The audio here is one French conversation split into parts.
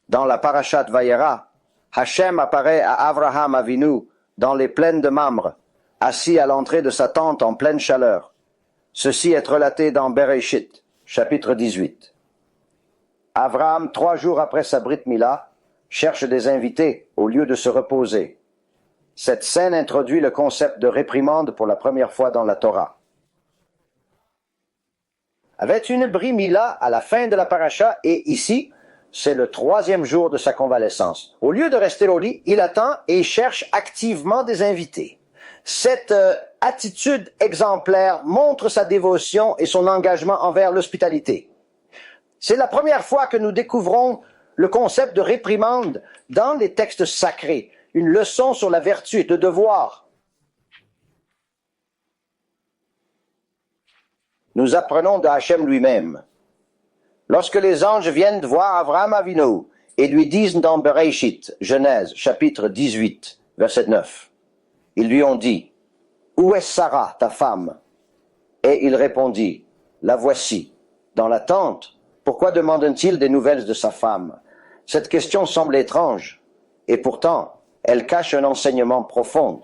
Dans la Parashat Vayera, Hachem apparaît à Avraham Avinu dans les plaines de Mamre, assis à l'entrée de sa tente en pleine chaleur. Ceci est relaté dans Bereshit, chapitre 18. Avraham, 3 jours après sa Brit Mila, cherche des invités au lieu de se reposer. Cette scène introduit le concept de réprimande pour la première fois dans la Torah. Avec une Brit Mila à la fin de la paracha et ici, c'est le 3e jour de sa convalescence. Au lieu de rester au lit, il attend et cherche activement des invités. Cette attitude exemplaire montre sa dévotion et son engagement envers l'hospitalité. C'est la première fois que nous découvrons le concept de réprimande dans les textes sacrés, une leçon sur la vertu et le devoir. Nous apprenons de Hachem lui-même. Lorsque les anges viennent voir Avraham Avinu et lui disent dans Bereshit, Genèse, chapitre 18, verset 9, ils lui ont dit, « Où est Sarah, ta femme ?» Et il répondit, « La voici, dans la tente. Pourquoi demande-t-il des nouvelles de sa femme ?» Cette question semble étrange, et pourtant, elle cache un enseignement profond.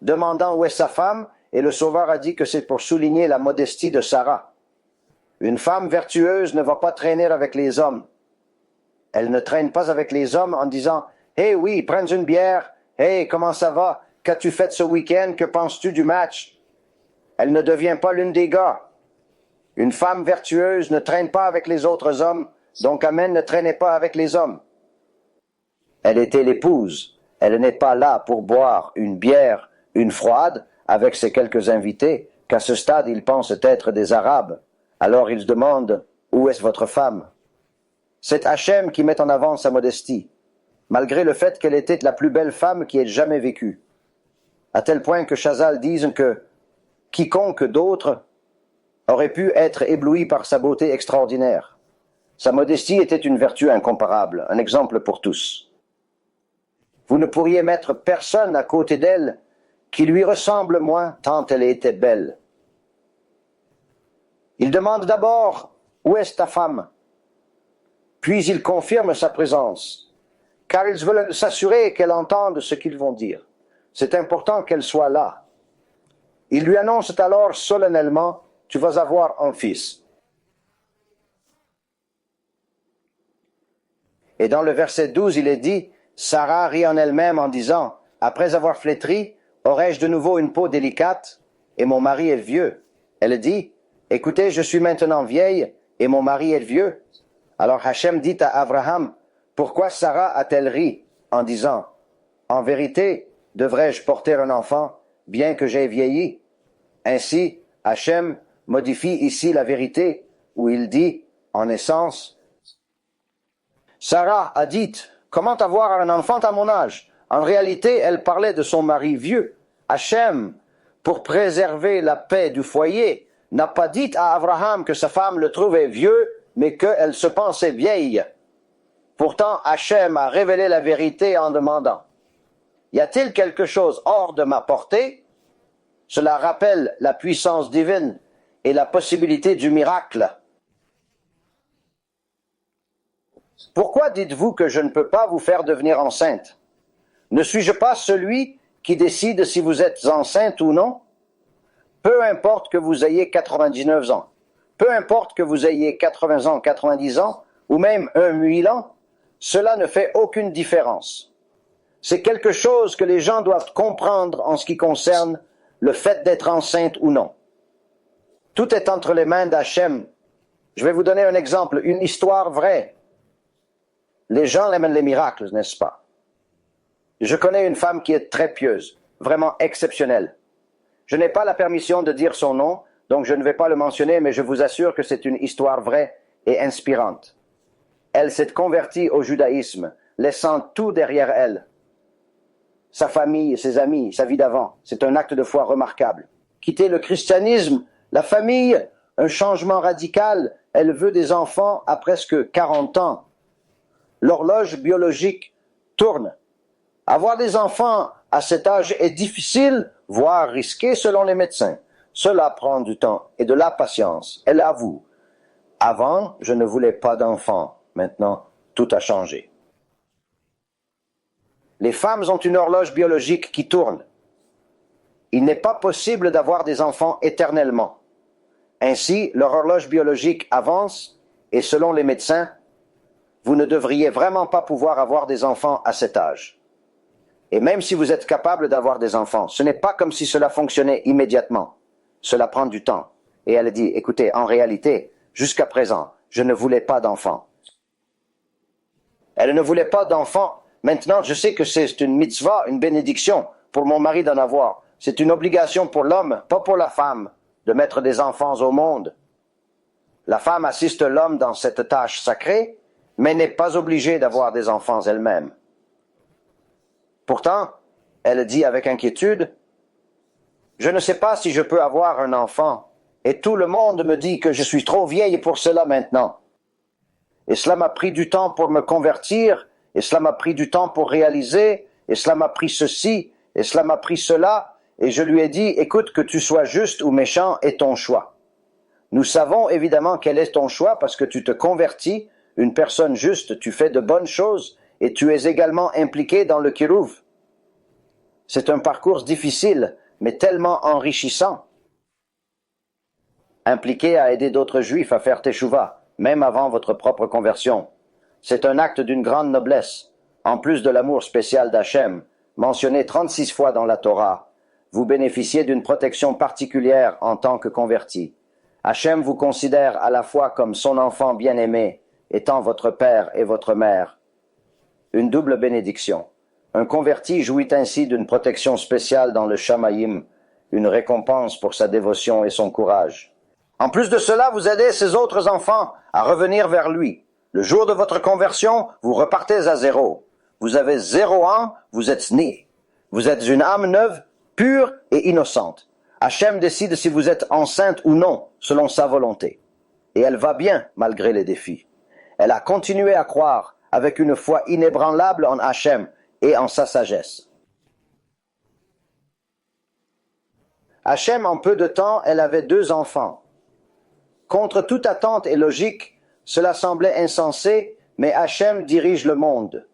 Demandant où est sa femme, et le Sauveur a dit que c'est pour souligner la modestie de Sarah. Une femme vertueuse ne va pas traîner avec les hommes. Elle ne traîne pas avec les hommes en disant « Hey, oui, prends une bière. Hey, comment ça va? Qu'as-tu fait ce week-end? Que penses-tu du match? » Elle ne devient pas l'une des gars. Une femme vertueuse ne traîne pas avec les autres hommes, donc Amen ne traînait pas avec les hommes. Elle était l'épouse. Elle n'est pas là pour boire une bière, une froide, avec ses quelques invités, qu'à ce stade ils pensent être des Arabes. Alors ils demandent « Où est votre femme ?» C'est Hachem qui met en avant sa modestie, malgré le fait qu'elle était la plus belle femme qui ait jamais vécu, à tel point que Chazal dise que quiconque d'autre aurait pu être ébloui par sa beauté extraordinaire. Sa modestie était une vertu incomparable, un exemple pour tous. Vous ne pourriez mettre personne à côté d'elle qui lui ressemble moins tant elle était belle. Il demande d'abord « Où est ta femme ?» Puis il confirme sa présence, car ils veulent s'assurer qu'elle entende ce qu'ils vont dire. C'est important qu'elle soit là. Il lui annonce alors solennellement « Tu vas avoir un fils ». Et dans le verset 12, il est dit « Sarah rit en elle-même en disant « Après avoir flétri, aurais-je de nouveau une peau délicate? Et mon mari est vieux. » Elle dit « Écoutez, je suis maintenant vieille, et mon mari est vieux. » Alors Hachem dit à Abraham, « Pourquoi Sarah a-t-elle ri en disant, « En vérité, devrais-je porter un enfant, bien que j'aie vieilli ?» Ainsi, Hachem modifie ici la vérité, où il dit, en essence, « Sarah a dit, comment avoir un enfant à mon âge ?» En réalité, elle parlait de son mari vieux. Hachem, pour préserver la paix du foyer, n'a pas dit à Abraham que sa femme le trouvait vieux, mais qu'elle se pensait vieille. Pourtant, Hachem a révélé la vérité en demandant, « Y a-t-il quelque chose hors de ma portée ?» Cela rappelle la puissance divine et la possibilité du miracle. Pourquoi dites-vous que je ne peux pas vous faire devenir enceinte? Ne suis-je pas celui qui décide si vous êtes enceinte ou non? Peu importe que vous ayez 99 ans, peu importe que vous ayez 80 ans, 90 ans, ou même 1000 ans, cela ne fait aucune différence. C'est quelque chose que les gens doivent comprendre en ce qui concerne le fait d'être enceinte ou non. Tout est entre les mains d'Hachem. Je vais vous donner un exemple, une histoire vraie. Les gens aiment les miracles, n'est-ce pas? Je connais une femme qui est très pieuse, vraiment exceptionnelle. Je n'ai pas la permission de dire son nom, donc je ne vais pas le mentionner, mais je vous assure que c'est une histoire vraie et inspirante. Elle s'est convertie au judaïsme, laissant tout derrière elle. Sa famille, ses amis, sa vie d'avant. C'est un acte de foi remarquable. Quitter le christianisme, la famille, un changement radical. Elle veut des enfants à presque 40 ans. L'horloge biologique tourne. Avoir des enfants à cet âge est difficile, voire risqué selon les médecins. Cela prend du temps et de la patience, elle avoue. Avant, je ne voulais pas d'enfants. Maintenant, tout a changé. Les femmes ont une horloge biologique qui tourne. Il n'est pas possible d'avoir des enfants éternellement. Ainsi, leur horloge biologique avance et selon les médecins, vous ne devriez vraiment pas pouvoir avoir des enfants à cet âge. Et même si vous êtes capable d'avoir des enfants, ce n'est pas comme si cela fonctionnait immédiatement. Cela prend du temps. Et elle dit, écoutez, en réalité, jusqu'à présent, je ne voulais pas d'enfants. Elle ne voulait pas d'enfants. Maintenant, je sais que c'est une mitzvah, une bénédiction pour mon mari d'en avoir. C'est une obligation pour l'homme, pas pour la femme, de mettre des enfants au monde. La femme assiste l'homme dans cette tâche sacrée, mais n'est pas obligée d'avoir des enfants elle-même. Pourtant, elle dit avec inquiétude, « Je ne sais pas si je peux avoir un enfant, et tout le monde me dit que je suis trop vieille pour cela maintenant. Et cela m'a pris du temps pour me convertir, et cela m'a pris du temps pour réaliser, et cela m'a pris ceci, et cela m'a pris cela, et je lui ai dit, écoute, que tu sois juste ou méchant est ton choix. Nous savons évidemment quel est ton choix parce que tu te convertis, une personne juste, tu fais de bonnes choses, et tu es également impliqué dans le kirouv. C'est un parcours difficile, mais tellement enrichissant. Impliqué à aider d'autres juifs à faire teshuva, même avant votre propre conversion. C'est un acte d'une grande noblesse. En plus de l'amour spécial d'Hachem, mentionné 36 fois dans la Torah, vous bénéficiez d'une protection particulière en tant que converti. Hachem vous considère à la fois comme son enfant bien-aimé, étant votre père et votre mère. Une double bénédiction. Un converti jouit ainsi d'une protection spéciale dans le Shamayim, une récompense pour sa dévotion et son courage. En plus de cela, vous aidez ses autres enfants à revenir vers lui. Le jour de votre conversion, vous repartez à zéro. Vous avez 0 ans, vous êtes né. Vous êtes une âme neuve, pure et innocente. Hachem décide si vous êtes enceinte ou non, selon sa volonté. Et elle va bien, malgré les défis. Elle a continué à croire, avec une foi inébranlable en Hachem et en sa sagesse. Hachem, en peu de temps, elle avait 2 enfants. Contre toute attente et logique, cela semblait insensé, mais Hachem dirige le monde.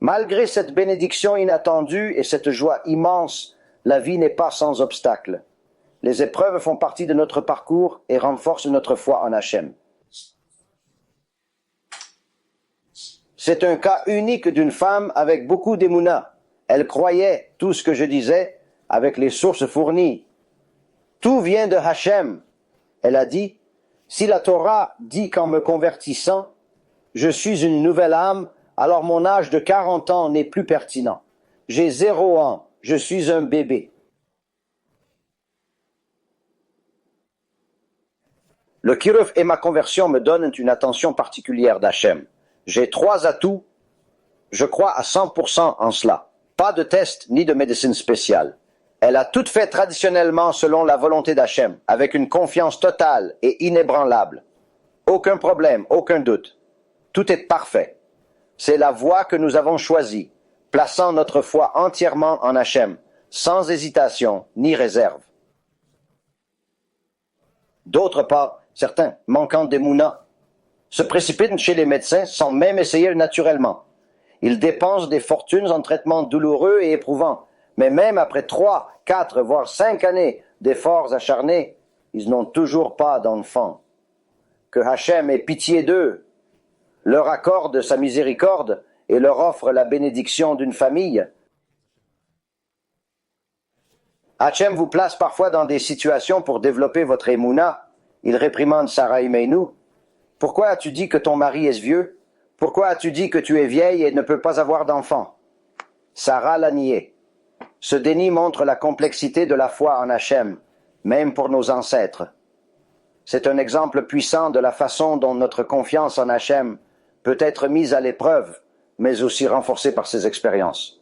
Malgré cette bénédiction inattendue et cette joie immense, la vie n'est pas sans obstacles. Les épreuves font partie de notre parcours et renforcent notre foi en Hachem. C'est un cas unique d'une femme avec beaucoup d'émouna. Elle croyait tout ce que je disais avec les sources fournies. Tout vient de Hachem. Elle a dit, si la Torah dit qu'en me convertissant, je suis une nouvelle âme, alors mon âge de 40 ans n'est plus pertinent. J'ai 0 ans, je suis un bébé. Le kirouv et ma conversion me donnent une attention particulière d'Hachem. J'ai 3 atouts, je crois à 100% en cela. Pas de test ni de médecine spéciale. Elle a tout fait traditionnellement selon la volonté d'Hachem, avec une confiance totale et inébranlable. Aucun problème, aucun doute. Tout est parfait. C'est la voie que nous avons choisie, plaçant notre foi entièrement en Hachem, sans hésitation ni réserve. D'autre part, certains, manquant d'émouna, se précipitent chez les médecins sans même essayer naturellement. Ils dépensent des fortunes en traitements douloureux et éprouvants, mais même après 3, 4, voire 5 années d'efforts acharnés, ils n'ont toujours pas d'enfants. Que Hachem ait pitié d'eux, leur accorde sa miséricorde et leur offre la bénédiction d'une famille. Hachem vous place parfois dans des situations pour développer votre émouna. Il réprimande Sarah Imeinu. Pourquoi as-tu dit que ton mari est vieux? Pourquoi as-tu dit que tu es vieille et ne peux pas avoir d'enfant? Sarah l'a nié. Ce déni montre la complexité de la foi en Hachem, même pour nos ancêtres. C'est un exemple puissant de la façon dont notre confiance en Hachem peut être mise à l'épreuve, mais aussi renforcée par ses expériences.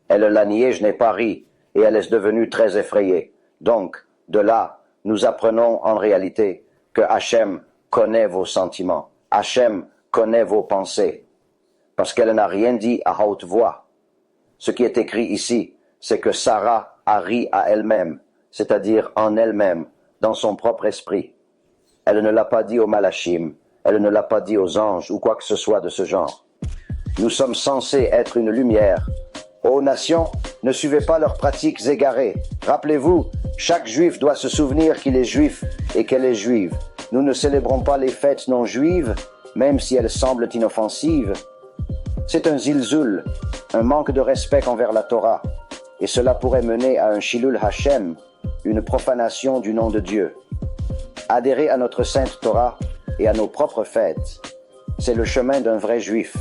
Elle l'a nié, je n'ai pas ri, et elle est devenue très effrayée. Donc, de là, nous apprenons en réalité que Hachem connaît vos sentiments. Hachem connaît vos pensées, parce qu'elle n'a rien dit à haute voix. Ce qui est écrit ici, c'est que Sarah a ri à elle-même, c'est-à-dire en elle-même, dans son propre esprit. Elle ne l'a pas dit aux Malachim, elle ne l'a pas dit aux anges ou quoi que ce soit de ce genre. Nous sommes censés être une lumière. Ô nations, ne suivez pas leurs pratiques égarées. Rappelez-vous, chaque juif doit se souvenir qu'il est juif et qu'elle est juive. Nous ne célébrons pas les fêtes non juives, même si elles semblent inoffensives. C'est un zilzul, un manque de respect envers la Torah, et cela pourrait mener à un Shilul Hashem, une profanation du nom de Dieu. Adhérer à notre sainte Torah et à nos propres fêtes, c'est le chemin d'un vrai juif.